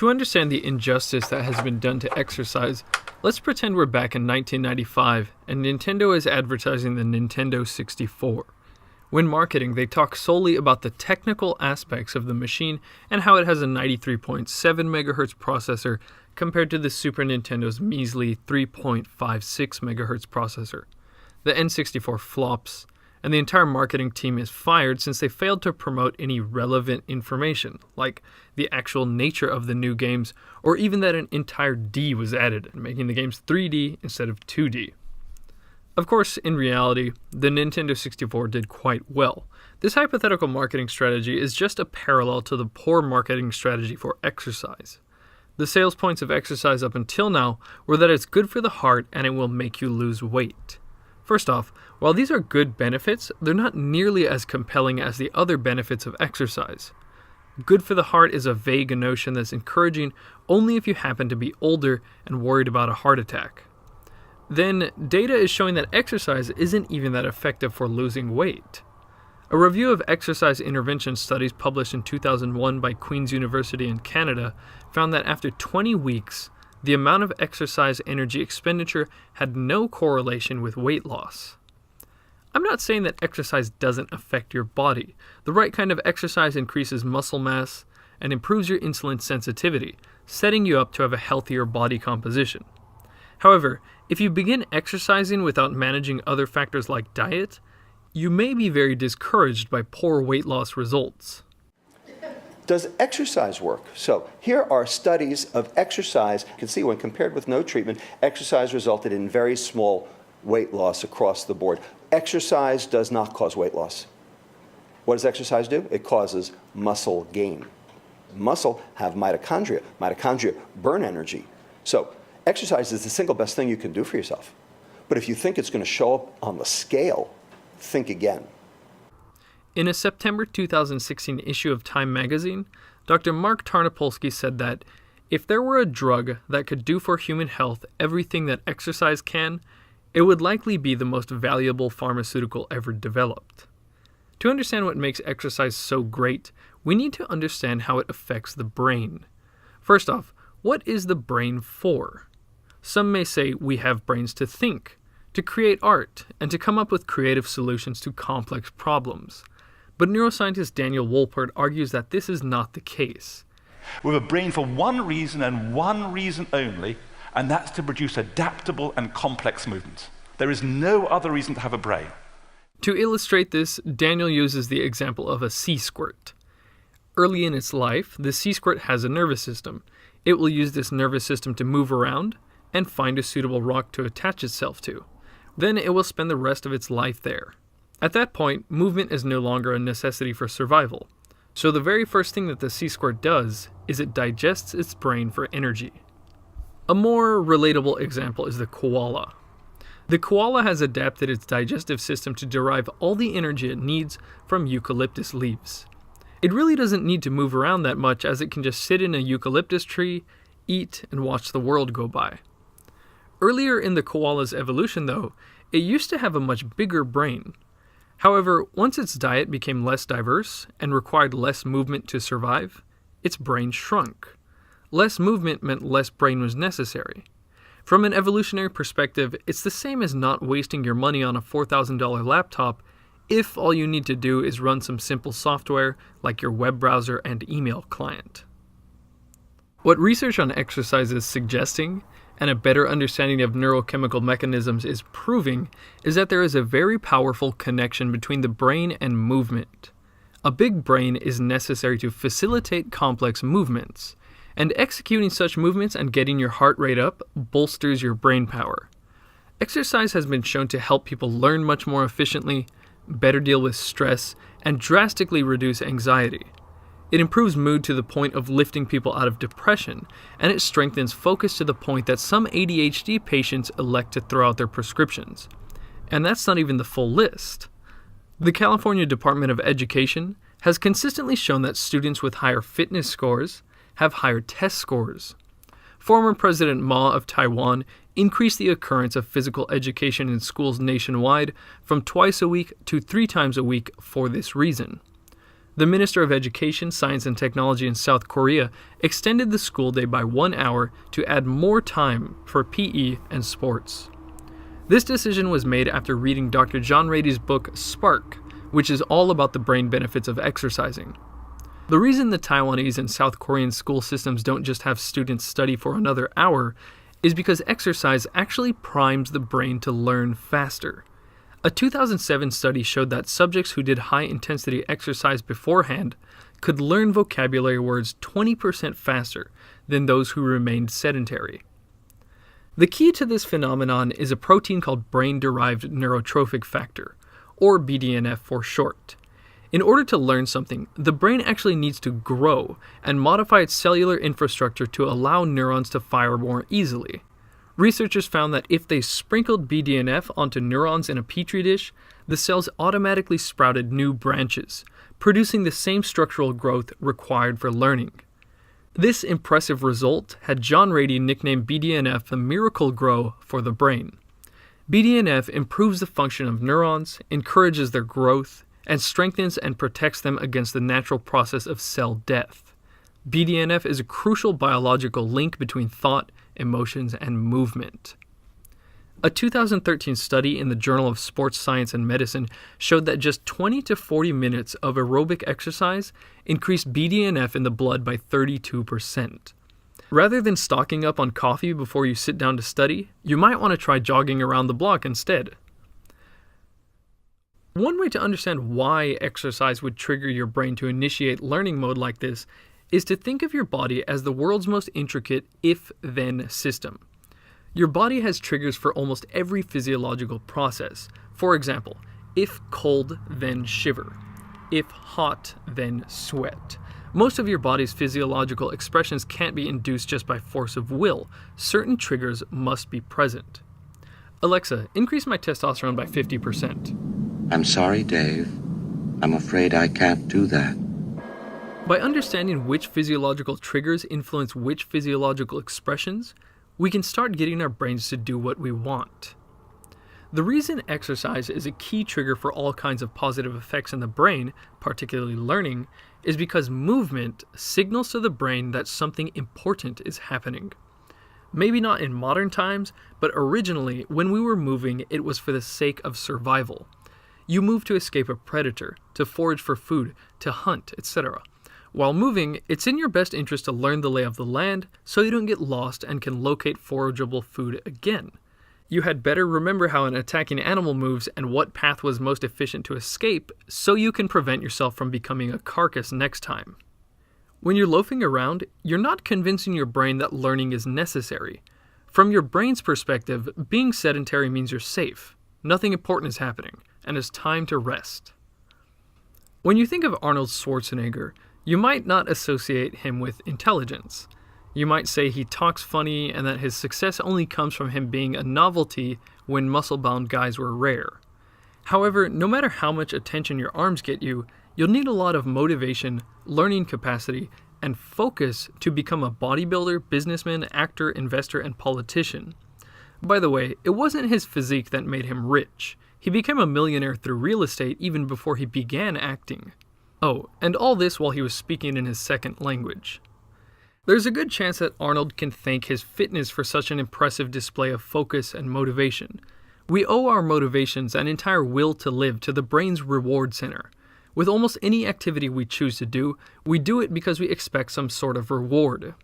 To understand the injustice that has been done to exercise, let's pretend we're back in 1995 and Nintendo is advertising the Nintendo 64. When marketing, they talk solely about the technical aspects of the machine and how it has a 93.7 MHz processor compared to the Super Nintendo's measly 3.56 MHz processor. The N64 flops, and the entire marketing team is fired since they failed to promote any relevant information, like the actual nature of the new games, or even that an entire D was added, making the games 3D instead of 2D. Of course, in reality, the Nintendo 64 did quite well. This hypothetical marketing strategy is just a parallel to the poor marketing strategy for exercise. The sales points of exercise up until now were that it's good for the heart and it will make you lose weight. First off, while these are good benefits, they're not nearly as compelling as the other benefits of exercise. Good for the heart is a vague notion that's encouraging only if you happen to be older and worried about a heart attack. Then, data is showing that exercise isn't even that effective for losing weight. A review of exercise intervention studies published in 2001 by Queen's University in Canada found that after 20 weeks, the amount of exercise energy expenditure had no correlation with weight loss. I'm not saying that exercise doesn't affect your body. The right kind of exercise increases muscle mass and improves your insulin sensitivity, setting you up to have a healthier body composition. However, if you begin exercising without managing other factors like diet, you may be very discouraged by poor weight loss results. Does exercise work? So here are studies of exercise. You can see when compared with no treatment, exercise resulted in very small weight loss across the board. Exercise does not cause weight loss. What does exercise do? It causes muscle gain. Muscle have mitochondria. Mitochondria burn energy. So exercise is the single best thing you can do for yourself. But if you think it's going to show up on the scale, think again. In a September 2016 issue of Time magazine, Dr. Mark Tarnopolsky said that if there were a drug that could do for human health everything that exercise can, it would likely be the most valuable pharmaceutical ever developed. To understand what makes exercise so great, we need to understand how it affects the brain. First off, what is the brain for? Some may say we have brains to think, to create art, and to come up with creative solutions to complex problems. But neuroscientist Daniel Wolpert argues that this is not the case. We have a brain for one reason and one reason only, and that's to produce adaptable and complex movements. There is no other reason to have a brain. To illustrate this, Daniel uses the example of a sea squirt. Early in its life, the sea squirt has a nervous system. It will use this nervous system to move around and find a suitable rock to attach itself to. Then it will spend the rest of its life there. At that point, movement is no longer a necessity for survival. So the very first thing that the sea squirt does is it digests its brain for energy. A more relatable example is the koala. The koala has adapted its digestive system to derive all the energy it needs from eucalyptus leaves. It really doesn't need to move around that much, as it can just sit in a eucalyptus tree, eat, and watch the world go by. Earlier in the koala's evolution, though, it used to have a much bigger brain. However, once its diet became less diverse and required less movement to survive, its brain shrunk. Less movement meant less brain was necessary. From an evolutionary perspective, it's the same as not wasting your money on a $4,000 laptop if all you need to do is run some simple software like your web browser and email client. What research on exercise is suggesting, and a better understanding of neurochemical mechanisms is proving, is that there is a very powerful connection between the brain and movement. A big brain is necessary to facilitate complex movements, and executing such movements and getting your heart rate up bolsters your brain power. Exercise has been shown to help people learn much more efficiently, better deal with stress, and drastically reduce anxiety. It improves mood to the point of lifting people out of depression, and it strengthens focus to the point that some ADHD patients elect to throw out their prescriptions. And that's not even the full list. The California Department of Education has consistently shown that students with higher fitness scores have higher test scores. Former President Ma of Taiwan increased the occurrence of physical education in schools nationwide from twice a week to 3 times a week for this reason. The Minister of Education, Science and Technology in South Korea extended the school day by 1 hour to add more time for PE and sports. This decision was made after reading Dr. John Ratey's book Spark, which is all about the brain benefits of exercising. The reason the Taiwanese and South Korean school systems don't just have students study for another hour is because exercise actually primes the brain to learn faster. A 2007 study showed that subjects who did high-intensity exercise beforehand could learn vocabulary words 20% faster than those who remained sedentary. The key to this phenomenon is a protein called brain-derived neurotrophic factor, or BDNF for short. In order to learn something, the brain actually needs to grow and modify its cellular infrastructure to allow neurons to fire more easily. Researchers found that if they sprinkled BDNF onto neurons in a petri dish, the cells automatically sprouted new branches, producing the same structural growth required for learning. This impressive result had John Ratey nickname BDNF the miracle grow for the brain. BDNF improves the function of neurons, encourages their growth, and strengthens and protects them against the natural process of cell death. BDNF is a crucial biological link between thought, emotions, and movement. A 2013 study in the Journal of Sports Science and Medicine showed that just 20 to 40 minutes of aerobic exercise increased BDNF in the blood by 32%. Rather than stocking up on coffee before you sit down to study, you might want to try jogging around the block instead. One way to understand why exercise would trigger your brain to initiate learning mode like this is to think of your body as the world's most intricate if-then system. Your body has triggers for almost every physiological process. For example, if cold, then shiver. If hot, then sweat. Most of your body's physiological expressions can't be induced just by force of will. Certain triggers must be present. Alexa, increase my testosterone by 50%. I'm sorry, Dave. I'm afraid I can't do that. By understanding which physiological triggers influence which physiological expressions, we can start getting our brains to do what we want. The reason exercise is a key trigger for all kinds of positive effects in the brain, particularly learning, is because movement signals to the brain that something important is happening. Maybe not in modern times, but originally, when we were moving, it was for the sake of survival. You move to escape a predator, to forage for food, to hunt, etc. While moving, it's in your best interest to learn the lay of the land so you don't get lost and can locate forageable food again. You had better remember how an attacking animal moves and what path was most efficient to escape so you can prevent yourself from becoming a carcass next time. When you're loafing around, you're not convincing your brain that learning is necessary. From your brain's perspective, being sedentary means you're safe, nothing important is happening, and it's time to rest. When you think of Arnold Schwarzenegger, you might not associate him with intelligence. You might say he talks funny and that his success only comes from him being a novelty when muscle-bound guys were rare. However, no matter how much attention your arms get you, you'll need a lot of motivation, learning capacity, and focus to become a bodybuilder, businessman, actor, investor, and politician. By the way, it wasn't his physique that made him rich. He became a millionaire through real estate even before he began acting. Oh, and all this while he was speaking in his second language. There's a good chance that Arnold can thank his fitness for such an impressive display of focus and motivation. We owe our motivations and entire will to live to the brain's reward center. With almost any activity we choose to do, we do it because we expect some sort of reward.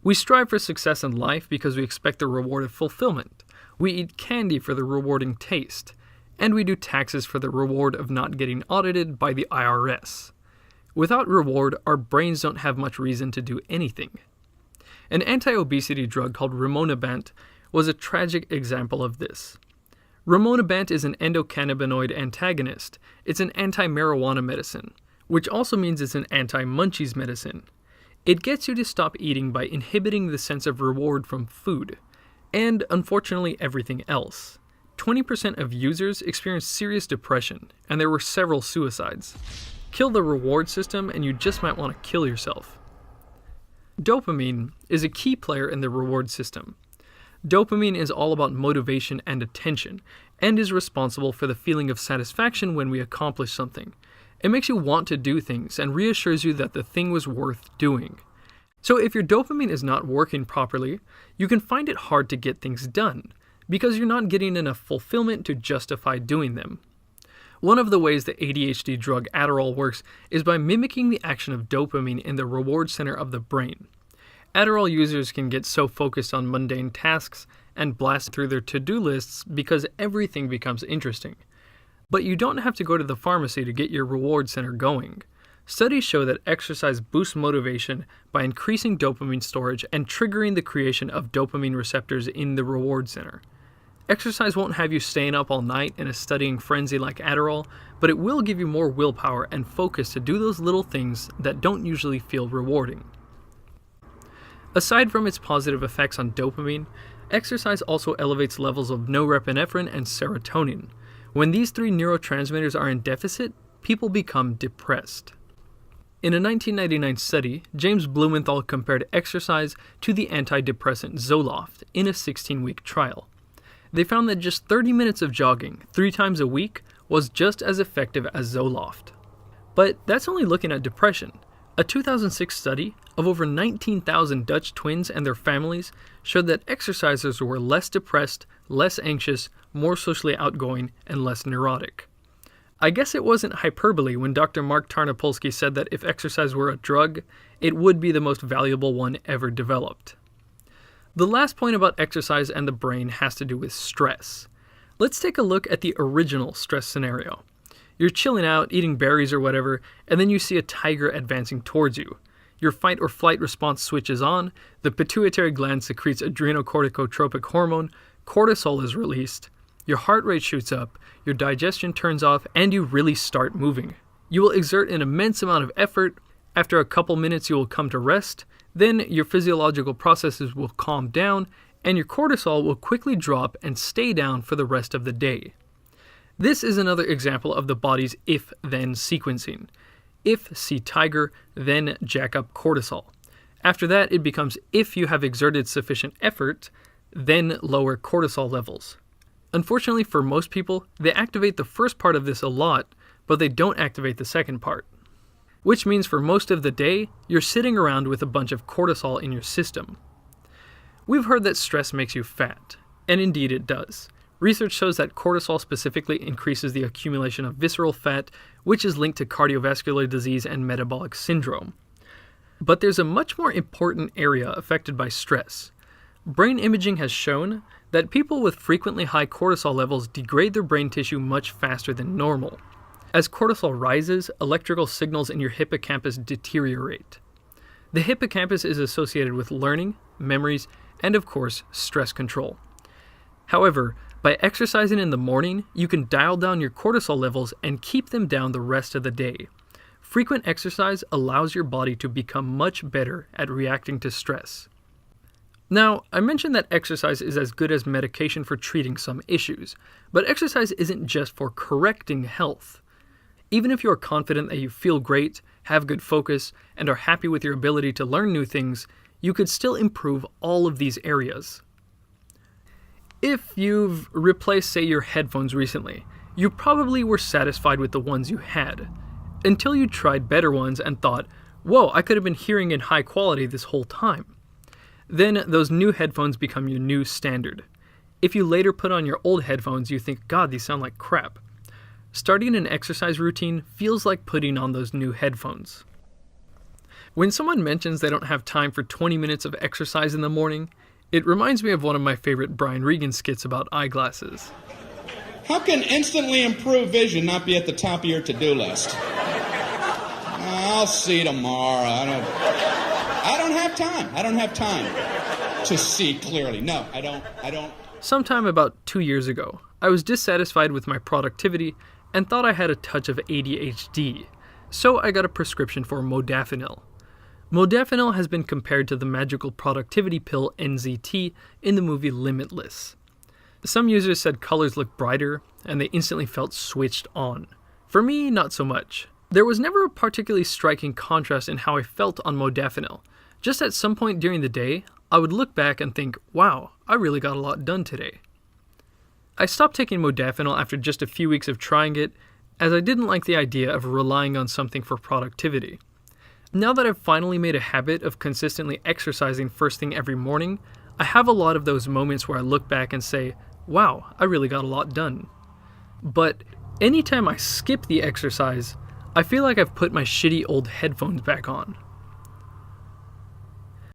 We strive for success in life because we expect the reward of fulfillment. We eat candy for the rewarding taste. And we do taxes for the reward of not getting audited by the IRS. Without reward, our brains don't have much reason to do anything. An anti-obesity drug called rimonabant was a tragic example of this. Rimonabant is an endocannabinoid antagonist. It's an anti-marijuana medicine, which also means it's an anti-munchies medicine. It gets you to stop eating by inhibiting the sense of reward from food, and unfortunately everything else. 20% of users experienced serious depression, and there were several suicides. Kill the reward system and you just might want to kill yourself. Dopamine is a key player in the reward system. Dopamine is all about motivation and attention, and is responsible for the feeling of satisfaction when we accomplish something. It makes you want to do things and reassures you that the thing was worth doing. So if your dopamine is not working properly, you can find it hard to get things done, because you're not getting enough fulfillment to justify doing them. One of the ways the ADHD drug Adderall works is by mimicking the action of dopamine in the reward center of the brain. Adderall users can get so focused on mundane tasks and blast through their to-do lists because everything becomes interesting. But you don't have to go to the pharmacy to get your reward center going. Studies show that exercise boosts motivation by increasing dopamine storage and triggering the creation of dopamine receptors in the reward center. Exercise won't have you staying up all night in a studying frenzy like Adderall, but it will give you more willpower and focus to do those little things that don't usually feel rewarding. Aside from its positive effects on dopamine, exercise also elevates levels of norepinephrine and serotonin. When these three neurotransmitters are in deficit, people become depressed. In a 1999 study, James Blumenthal compared exercise to the antidepressant Zoloft in a 16-week trial. They found that just 30 minutes of jogging 3 times a week was just as effective as Zoloft. But that's only looking at depression. A 2006 study of over 19,000 Dutch twins and their families showed that exercisers were less depressed, less anxious, more socially outgoing, and less neurotic. I guess it wasn't hyperbole when Dr. Mark Tarnopolsky said that if exercise were a drug, it would be the most valuable one ever developed. The last point about exercise and the brain has to do with stress. Let's take a look at the original stress scenario. You're chilling out, eating berries or whatever, and then you see a tiger advancing towards you. Your fight or flight response switches on, the pituitary gland secretes adrenocorticotropic hormone, cortisol is released, your heart rate shoots up, your digestion turns off, and you really start moving. You will exert an immense amount of effort. After a couple minutes you will come to rest, then your physiological processes will calm down, and your cortisol will quickly drop and stay down for the rest of the day. This is another example of the body's if-then sequencing. If see tiger, then jack up cortisol. After that, it becomes if you have exerted sufficient effort, then lower cortisol levels. Unfortunately for most people, they activate the first part of this a lot, but they don't activate the second part. Which means for most of the day, you're sitting around with a bunch of cortisol in your system. We've heard that stress makes you fat, and indeed it does. Research shows that cortisol specifically increases the accumulation of visceral fat, which is linked to cardiovascular disease and metabolic syndrome. But there's a much more important area affected by stress. Brain imaging has shown that people with frequently high cortisol levels degrade their brain tissue much faster than normal. As cortisol rises, electrical signals in your hippocampus deteriorate. The hippocampus is associated with learning, memories, and of course, stress control. However, by exercising in the morning, you can dial down your cortisol levels and keep them down the rest of the day. Frequent exercise allows your body to become much better at reacting to stress. Now, I mentioned that exercise is as good as medication for treating some issues, but exercise isn't just for correcting health. Even if you are confident that you feel great, have good focus, and are happy with your ability to learn new things, you could still improve all of these areas. If you've replaced, say, your headphones recently, you probably were satisfied with the ones you had, until you tried better ones and thought, whoa, I could have been hearing in high quality this whole time. Then those new headphones become your new standard. If you later put on your old headphones, you think, God, these sound like crap. Starting an exercise routine feels like putting on those new headphones. When someone mentions they don't have time for 20 minutes of exercise in the morning, it reminds me of one of my favorite Brian Regan skits about eyeglasses. How can instantly improved vision not be at the top of your to-do list? I'll see tomorrow. I don't have time. I don't have time to see clearly. No, I don't. Sometime about 2 years ago, I was dissatisfied with my productivity and thought I had a touch of ADHD, so I got a prescription for modafinil. Modafinil has been compared to the magical productivity pill NZT in the movie Limitless. Some users said colors looked brighter, and they instantly felt switched on. For me, not so much. There was never a particularly striking contrast in how I felt on modafinil. Just at some point during the day, I would look back and think, wow, I really got a lot done today. I stopped taking modafinil after just a few weeks of trying it, as I didn't like the idea of relying on something for productivity. Now that I've finally made a habit of consistently exercising first thing every morning, I have a lot of those moments where I look back and say, wow, I really got a lot done. But anytime I skip the exercise, I feel like I've put my shitty old headphones back on.